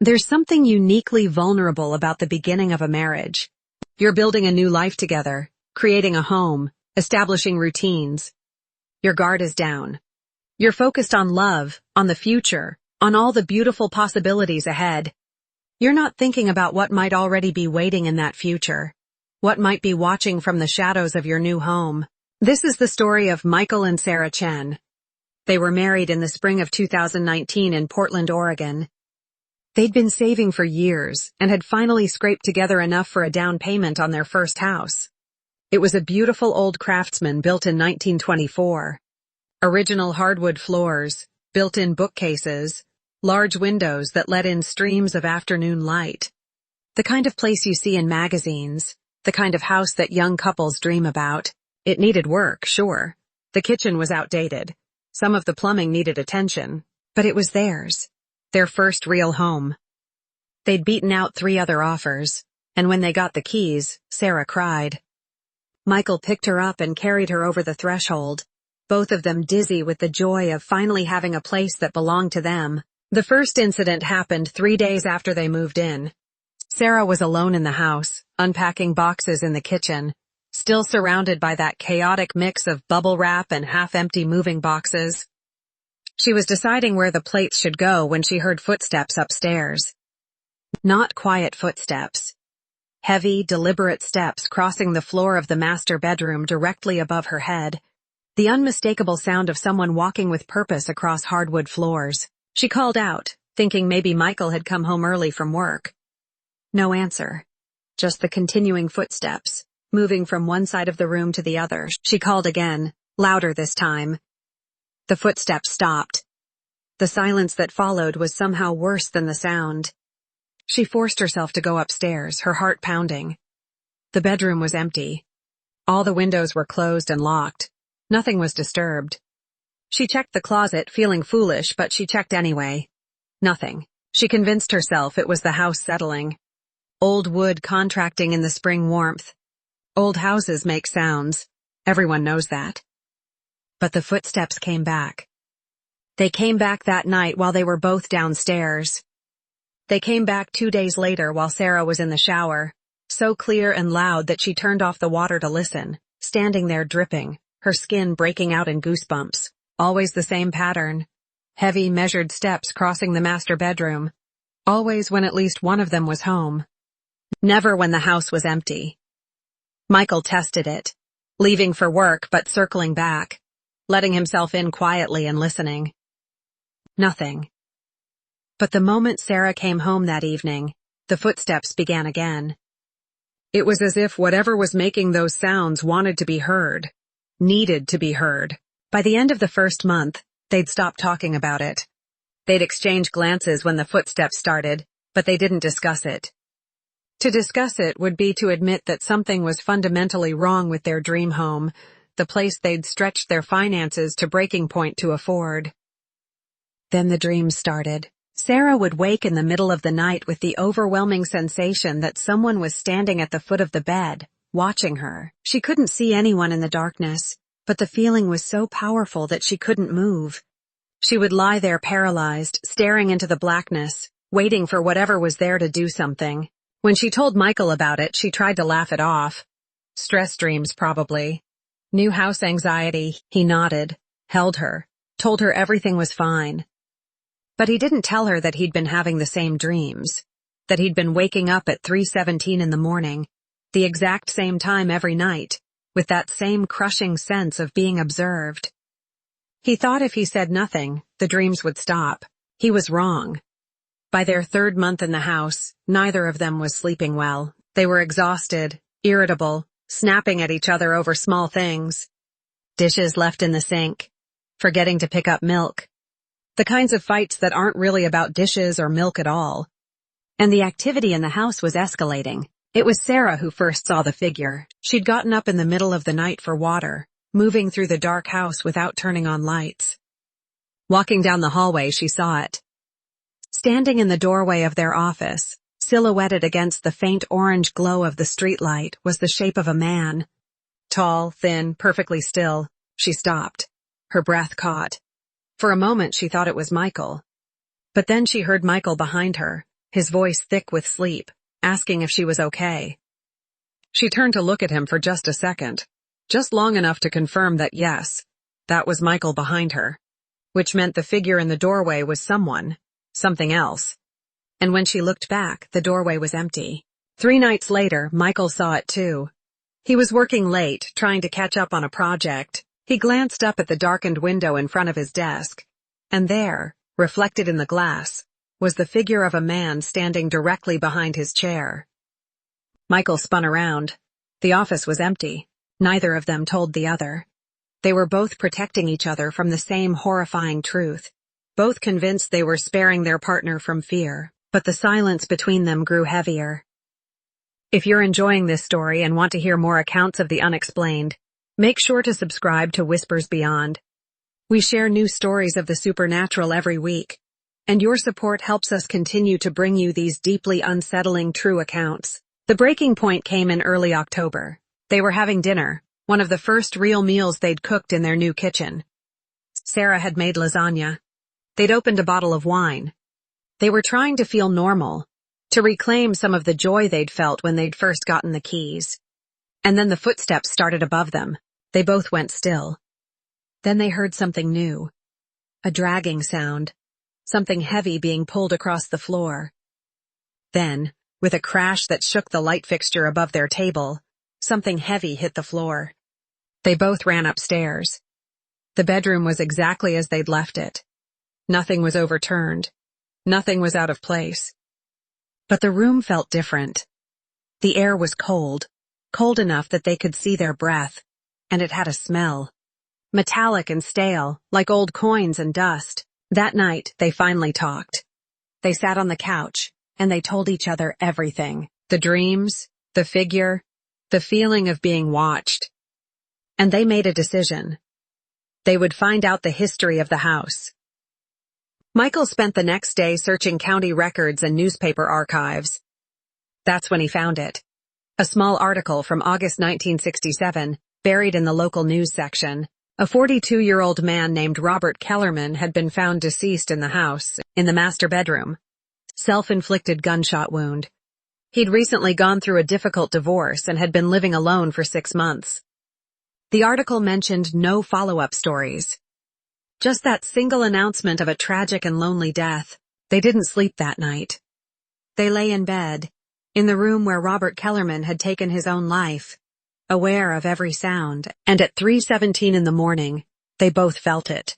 There's something uniquely vulnerable about the beginning of a marriage. You're building a new life together, creating a home, establishing routines. Your guard is down. You're focused on love, on the future, on all the beautiful possibilities ahead. You're not thinking about what might already be waiting in that future, what might be watching from the shadows of your new home. This is the story of Michael and Sarah Chen. They were married in the spring of 2019 in Portland, Oregon. They'd been saving for years and had finally scraped together enough for a down payment on their first house. It was a beautiful old Craftsman built in 1924. Original hardwood floors, built-in bookcases, large windows that let in streams of afternoon light. The kind of place you see in magazines, the kind of house that young couples dream about. It needed work, sure. The kitchen was outdated. Some of the plumbing needed attention, but it was theirs. Their first real home. They'd beaten out 3 other offers, and when they got the keys, Sarah cried. Michael picked her up and carried her over the threshold, both of them dizzy with the joy of finally having a place that belonged to them. The first incident happened 3 days after they moved in. Sarah was alone in the house, unpacking boxes in the kitchen, still surrounded by that chaotic mix of bubble wrap and half-empty moving boxes. She was deciding where the plates should go when she heard footsteps upstairs. Not quiet footsteps. Heavy, deliberate steps crossing the floor of the master bedroom directly above her head. The unmistakable sound of someone walking with purpose across hardwood floors. She called out, thinking maybe Michael had come home early from work. No answer. Just the continuing footsteps, moving from one side of the room to the other. She called again, louder this time. The footsteps stopped. The silence that followed was somehow worse than the sound. She forced herself to go upstairs, her heart pounding. The bedroom was empty. All the windows were closed and locked. Nothing was disturbed. She checked the closet, feeling foolish, but she checked anyway. Nothing. She convinced herself it was the house settling. Old wood contracting in the spring warmth. Old houses make sounds. Everyone knows that. But the footsteps came back. They came back that night while they were both downstairs. They came back 2 days later while Sarah was in the shower, so clear and loud that she turned off the water to listen, standing there dripping, her skin breaking out in goosebumps. Always the same pattern. Heavy, measured steps crossing the master bedroom. Always when at least one of them was home. Never when the house was empty. Michael tested it, leaving for work but circling back, letting himself in quietly and listening. Nothing. But the moment Sarah came home that evening, the footsteps began again. It was as if whatever was making those sounds wanted to be heard, needed to be heard. By the end of the first month, they'd stopped talking about it. They'd exchange glances when the footsteps started, but they didn't discuss it. To discuss it would be to admit that something was fundamentally wrong with their dream home, the place they'd stretched their finances to breaking point to afford. Then the dreams started. Sarah would wake in the middle of the night with the overwhelming sensation that someone was standing at the foot of the bed, watching her. She couldn't see anyone in the darkness, but the feeling was so powerful that she couldn't move. She would lie there paralyzed, staring into the blackness, waiting for whatever was there to do something. When she told Michael about it, she tried to laugh it off. Stress dreams, probably. New house anxiety. He nodded, held her, told her everything was fine. But he didn't tell her that he'd been having the same dreams, that he'd been waking up at 3:17 in the morning, the exact same time every night, with that same crushing sense of being observed. He thought if he said nothing, the dreams would stop. He was wrong. By their 3rd month in the house, neither of them was sleeping well. They were exhausted, irritable, snapping at each other over small things. Dishes left in the sink, forgetting to pick up milk. The kinds of fights that aren't really about dishes or milk at all. And the activity in the house was escalating. It was Sarah who first saw the figure. She'd gotten up in the middle of the night for water, moving through the dark house without turning on lights. Walking down the hallway, she saw it. Standing in the doorway of their office, silhouetted against the faint orange glow of the streetlight, was the shape of a man. Tall, thin, perfectly still. She stopped. Her breath caught. For a moment she thought it was Michael. But then she heard Michael behind her, his voice thick with sleep, asking if she was okay. She turned to look at him for just a second, just long enough to confirm that yes, that was Michael behind her, which meant the figure in the doorway was something else. And when she looked back, the doorway was empty. 3 nights later, Michael saw it too. He was working late, trying to catch up on a project. He glanced up at the darkened window in front of his desk, and there, reflected in the glass, was the figure of a man standing directly behind his chair. Michael spun around. The office was empty. Neither of them told the other. They were both protecting each other from the same horrifying truth, both convinced they were sparing their partner from fear, but the silence between them grew heavier. If you're enjoying this story and want to hear more accounts of the unexplained, make sure to subscribe to Whispers Beyond. We share new stories of the supernatural every week, and your support helps us continue to bring you these deeply unsettling true accounts. The breaking point came in early October. They were having dinner, one of the first real meals they'd cooked in their new kitchen. Sarah had made lasagna. They'd opened a bottle of wine. They were trying to feel normal, to reclaim some of the joy they'd felt when they'd first gotten the keys. And then the footsteps started above them. They both went still. Then they heard something new. A dragging sound. Something heavy being pulled across the floor. Then, with a crash that shook the light fixture above their table, something heavy hit the floor. They both ran upstairs. The bedroom was exactly as they'd left it. Nothing was overturned. Nothing was out of place. But the room felt different. The air was cold, cold enough that they could see their breath, and it had a smell. Metallic and stale, like old coins and dust. That night, they finally talked. They sat on the couch, and they told each other everything. The dreams, the figure, the feeling of being watched. And they made a decision. They would find out the history of the house. Michael spent the next day searching county records and newspaper archives. That's when he found it. A small article from August 1967, buried in the local news section. A 42-year-old man named Robert Kellerman had been found deceased in the house, in the master bedroom. Self-inflicted gunshot wound. He'd recently gone through a difficult divorce and had been living alone for 6 months. The article mentioned no follow-up stories. Just that single announcement of a tragic and lonely death. They didn't sleep that night. They lay in bed, in the room where Robert Kellerman had taken his own life, aware of every sound, and at 3:17 in the morning, they both felt it.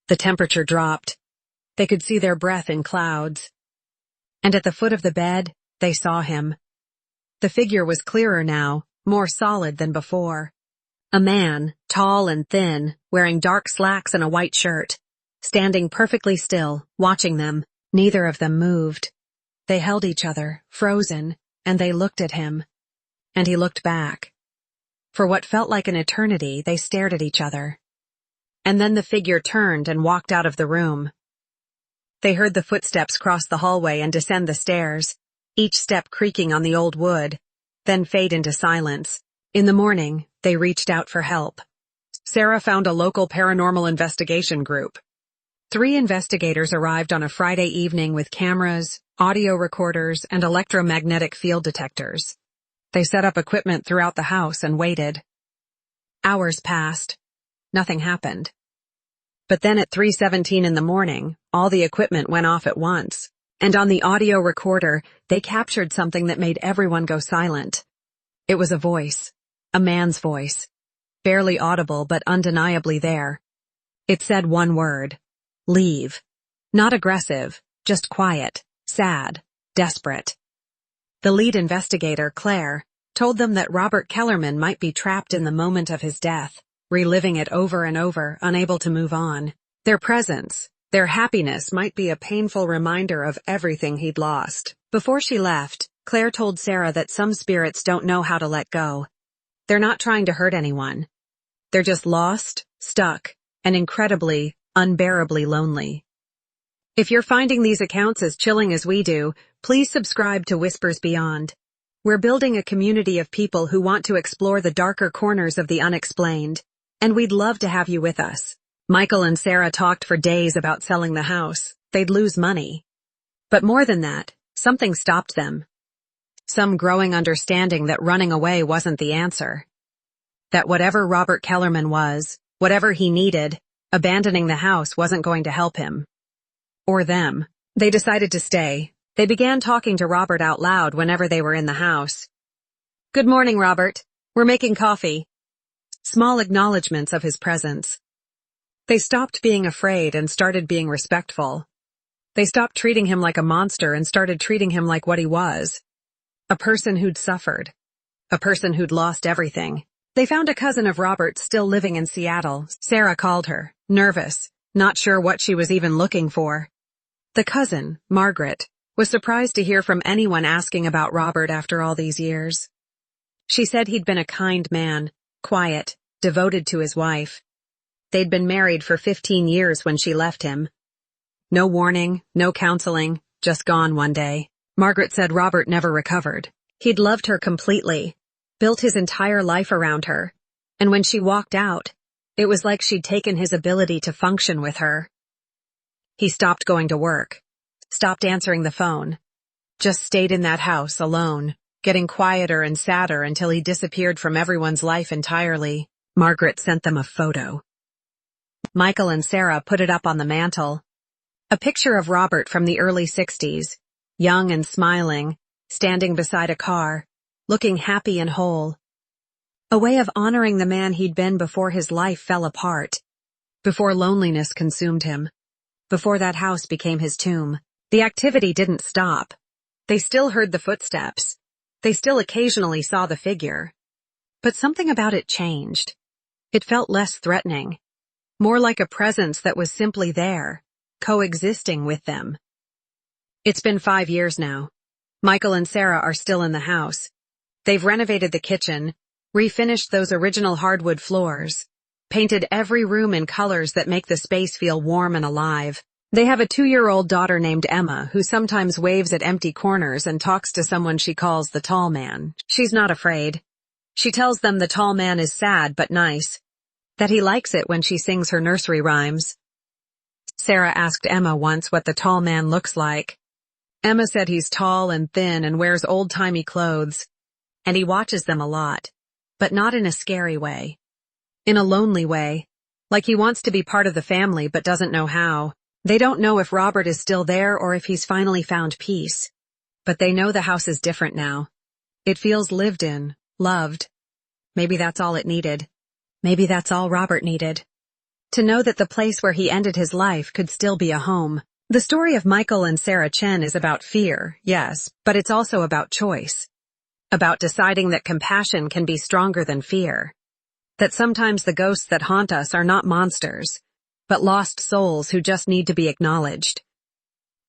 The temperature dropped. They could see their breath in clouds. And at the foot of the bed, they saw him. The figure was clearer now, more solid than before. A man, tall and thin, wearing dark slacks and a white shirt, standing perfectly still, watching them. Neither of them moved. They held each other, frozen, and they looked at him. And he looked back. For what felt like an eternity, they stared at each other. And then the figure turned and walked out of the room. They heard the footsteps cross the hallway and descend the stairs, each step creaking on the old wood, then fade into silence. In the morning, they reached out for help. Sarah found a local paranormal investigation group. 3 investigators arrived on a Friday evening with cameras, audio recorders, and electromagnetic field detectors. They set up equipment throughout the house and waited. Hours passed. Nothing happened. But then at 3:17 in the morning, all the equipment went off at once. And on the audio recorder, they captured something that made everyone go silent. It was a voice. A man's voice. Barely audible but undeniably there. It said one word. Leave. Not aggressive, just quiet, sad, desperate. The lead investigator, Claire, told them that Robert Kellerman might be trapped in the moment of his death, reliving it over and over, unable to move on. Their presence, their happiness might be a painful reminder of everything he'd lost. Before she left, Claire told Sarah that some spirits don't know how to let go. They're not trying to hurt anyone. They're just lost, stuck, and incredibly, unbearably lonely. If you're finding these accounts as chilling as we do, please subscribe to Whispers Beyond. We're building a community of people who want to explore the darker corners of the unexplained, and we'd love to have you with us. Michael and Sarah talked for days about selling the house. They'd lose money. But more than that, Something stopped them. Some growing understanding that running away wasn't the answer. That whatever Robert Kellerman was, whatever he needed, abandoning the house wasn't going to help him. Or them. They decided to stay. They began talking to Robert out loud whenever they were in the house. "Good morning, Robert. We're making coffee." Small acknowledgments of his presence. They stopped being afraid and started being respectful. They stopped treating him like a monster and started treating him like what he was. A person who'd suffered. A person who'd lost everything. They found a cousin of Robert's still living in Seattle. Sarah called her, nervous, not sure what she was even looking for. The cousin, Margaret, was surprised to hear from anyone asking about Robert after all these years. She said he'd been a kind man, quiet, devoted to his wife. They'd been married for 15 years when she left him. No warning, no counseling, just gone one day. Margaret said Robert never recovered. He'd loved her completely, built his entire life around her, and when she walked out, it was like she'd taken his ability to function with her. He stopped going to work, stopped answering the phone, just stayed in that house alone, getting quieter and sadder until he disappeared from everyone's life entirely. Margaret sent them a photo. Michael and Sarah put it up on the mantle. A picture of Robert from the early 60s, young and smiling, standing beside a car, looking happy and whole. A way of honoring the man he'd been before his life fell apart, before loneliness consumed him, before that house became his tomb. The activity didn't stop. They still heard the footsteps. They still occasionally saw the figure. But something about it changed. It felt less threatening, more like a presence that was simply there, coexisting with them. It's been 5 years now. Michael and Sarah are still in the house. They've renovated the kitchen, refinished those original hardwood floors, painted every room in colors that make the space feel warm and alive. They have a 2-year-old daughter named Emma who sometimes waves at empty corners and talks to someone she calls the tall man. She's not afraid. She tells them the tall man is sad but nice, that he likes it when she sings her nursery rhymes. Sarah asked Emma once what the tall man looks like. Emma said he's tall and thin and wears old-timey clothes, and he watches them a lot, but not in a scary way. In a lonely way, like he wants to be part of the family but doesn't know how. They don't know if Robert is still there or if he's finally found peace. But they know the house is different now. It feels lived in, loved. Maybe that's all it needed. Maybe that's all Robert needed. To know that the place where he ended his life could still be a home. The story of Michael and Sarah Chen is about fear, yes, but it's also about choice. About deciding that compassion can be stronger than fear. That sometimes the ghosts that haunt us are not monsters, but lost souls who just need to be acknowledged.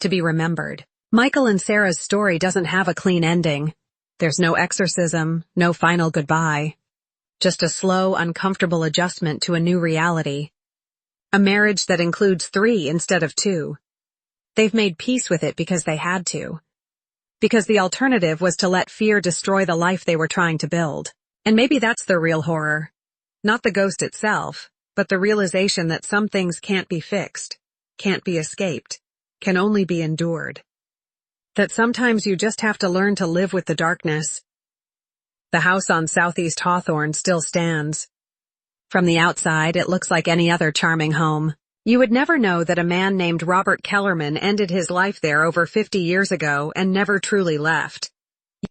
To be remembered. Michael and Sarah's story doesn't have a clean ending. There's no exorcism, no final goodbye. Just a slow, uncomfortable adjustment to a new reality. A marriage that includes 3 instead of 2. They've made peace with it because they had to. Because the alternative was to let fear destroy the life they were trying to build. And maybe that's the real horror. Not the ghost itself, but the realization that some things can't be fixed, can't be escaped, can only be endured. That sometimes you just have to learn to live with the darkness. The house on Southeast Hawthorne still stands. From the outside, it looks like any other charming home. You would never know that a man named Robert Kellerman ended his life there over 50 years ago and never truly left.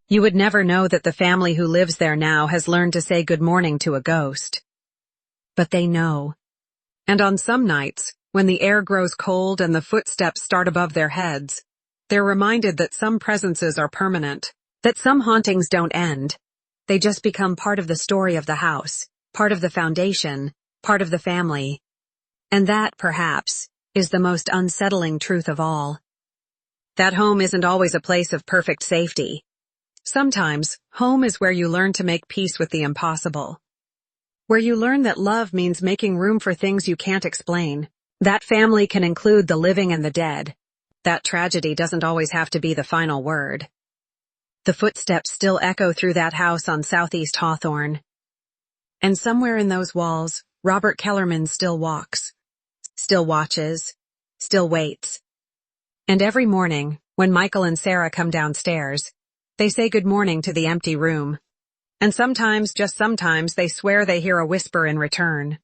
You would never know that the family who lives there now has learned to say good morning to a ghost. But they know. And on some nights, when the air grows cold and the footsteps start above their heads, they're reminded that some presences are permanent, that some hauntings don't end. They just become part of the story of the house, part of the foundation, part of the family. And that, perhaps, is the most unsettling truth of all. That home isn't always a place of perfect safety. Sometimes, home is where you learn to make peace with the impossible. Where you learn that love means making room for things you can't explain. That family can include the living and the dead. That tragedy doesn't always have to be the final word. The footsteps still echo through that house on Southeast Hawthorne. And somewhere in those walls, Robert Kellerman still walks, still watches, still waits. And every morning, When Michael and Sarah come downstairs, they say good morning to the empty room. And sometimes, just sometimes, they swear they hear a whisper in return.